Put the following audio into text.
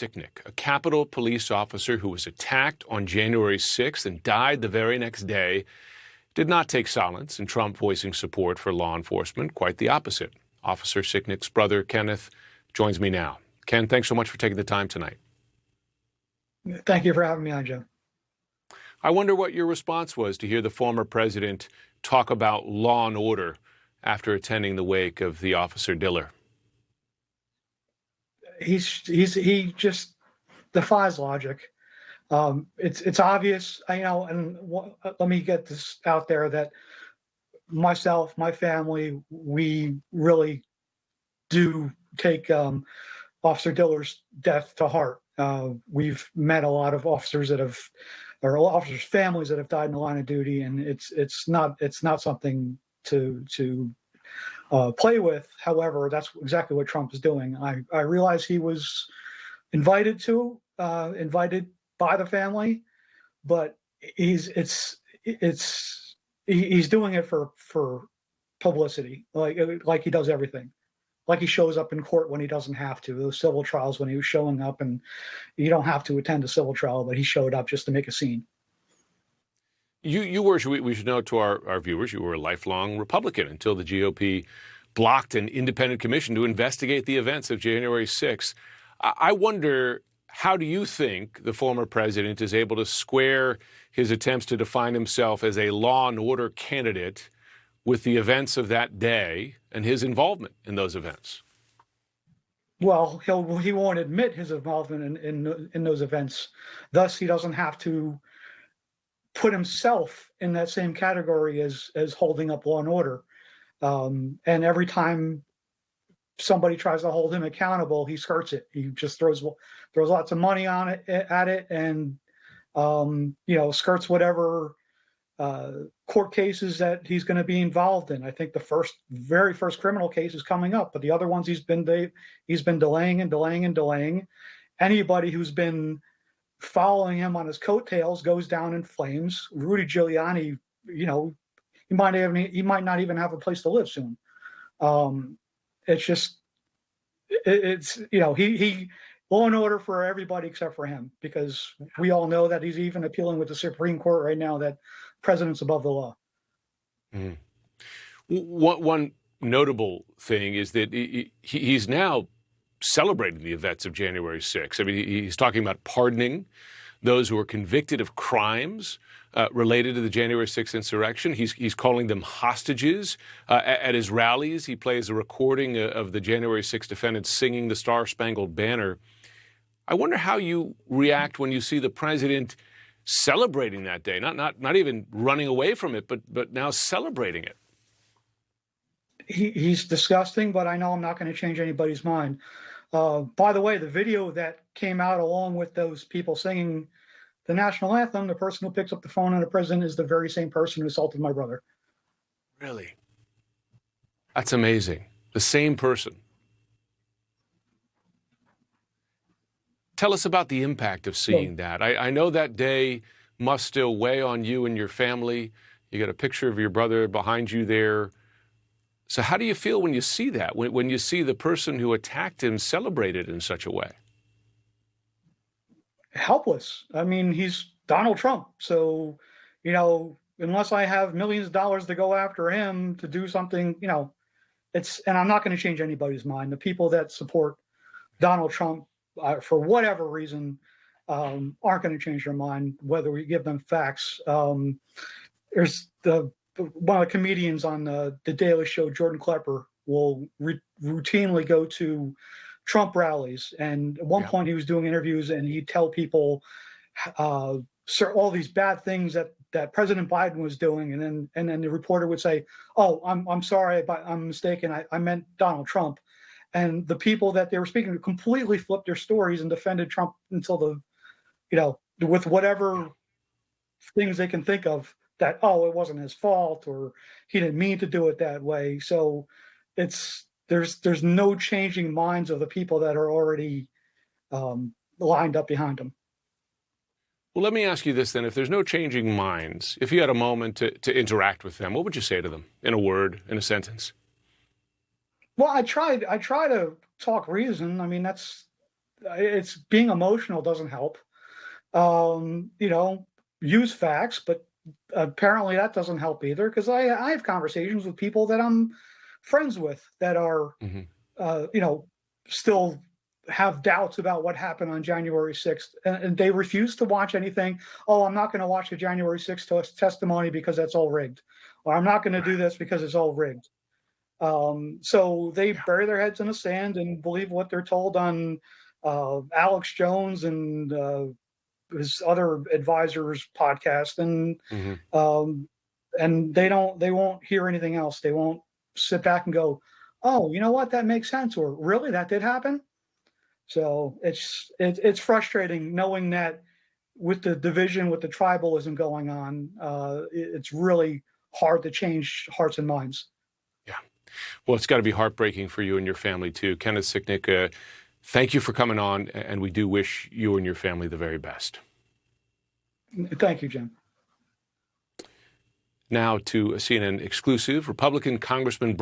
Sicknick, a Capitol Police officer who was attacked on January 6th and died the very next day, did not take silence in Trump voicing support for law enforcement. Quite the opposite. Officer Sicknick's brother, Kenneth, joins me now. Ken, thanks so much for taking the time tonight. Thank you for having me on, Joe. I wonder what your response was to hear the former president talk about law and order after attending the wake of the officer Diller. He just defies logic. It's obvious, and let me get this out there that myself, my family, we really do take Officer Diller's death to heart. We've met a lot of officers officers' families that have died in the line of duty, and it's not something to play with. However, that's exactly what Trump is doing. I realize he was invited by the family, but he's doing it for publicity, like he does everything. Like he shows up in court when he doesn't have to. Those civil trials when he was showing up, and you don't have to attend a civil trial, but he showed up just to make a scene. You were, we should note to our viewers, you were a lifelong Republican until the GOP blocked an independent commission to investigate the events of January 6th. I wonder, how do you think the former president is able to square his attempts to define himself as a law and order candidate with the events of that day and his involvement in those events? Well, he won't admit his involvement in those events. Thus, he doesn't have to put himself in that same category as holding up law and order. And every time somebody tries to hold him accountable, he skirts it. He just throws lots of money at it, and skirts whatever court cases that he's going to be involved in. I think the very first criminal case is coming up, but the other ones he's been delaying and delaying and delaying. Anybody who's been following him on his coattails goes down in flames. Rudy Giuliani, he might not even have a place to live soon. It's law and order for everybody except for him, because we all know that he's even appealing with the Supreme Court right now that president's above the law. Mm. One notable thing is that he's now celebrating the events of January 6th. I mean, he's talking about pardoning those who were convicted of crimes related to the January 6th insurrection. He's calling them hostages. At his rallies, he plays a recording of the January 6th defendants singing the Star-Spangled Banner. I wonder how you react when you see the president celebrating that day, not even running away from it, but now celebrating it. He's disgusting, but I know I'm not going to change anybody's mind. By the way, the video that came out along with those people singing the national anthem, the person who picks up the phone on the president is the very same person who assaulted my brother. Really? That's amazing. The same person. Tell us about the impact of seeing that. I know that day must still weigh on you and your family. You got a picture of your brother behind you there. So how do you feel when you see that, when you see the person who attacked him celebrated in such a way? Helpless. I mean, he's Donald Trump. So, unless I have millions of dollars to go after him to do something, and I'm not going to change anybody's mind. The people that support Donald Trump, for whatever reason, aren't going to change their mind, whether we give them facts. There's one of the comedians on the Daily Show, Jordan Klepper, will routinely go to Trump rallies. And at one point he was doing interviews and he'd tell people all these bad things that President Biden was doing. And then the reporter would say, "Oh, I'm sorry, but I'm mistaken. I meant Donald Trump." And the people that they were speaking to completely flipped their stories and defended Trump until with whatever things they can think of, that, it wasn't his fault or he didn't mean to do it that way. So there's no changing minds of the people that are already lined up behind him. Well, let me ask you this then. If there's no changing minds, if you had a moment to interact with them, what would you say to them in a word, in a sentence? Well, I try to talk reason. I mean, that's it's being emotional doesn't help. You know, use facts, but apparently that doesn't help either because I have conversations with people that I'm friends with that are, Hmm. you know, still have doubts about what happened on January 6th, and they refuse to watch anything. Oh, I'm not going to watch the January 6th testimony because that's all rigged, or I'm not going to do this because it's all rigged. So they Yeah. bury their heads in the sand and believe what they're told on Alex Jones and his other advisors' podcast, Hmm. um, and they won't hear anything else. They won't sit back and go, "Oh, you know what? That makes sense," or "Really, that did happen." So it's frustrating knowing that with the division, with the tribalism going on, it's really hard to change hearts and minds. Yeah. Well, it's got to be heartbreaking for you and your family too. Kenneth Sicknick, thank you for coming on, and we do wish you and your family the very best. Thank you, Jim. Now to a CNN exclusive, Republican Congressman Brian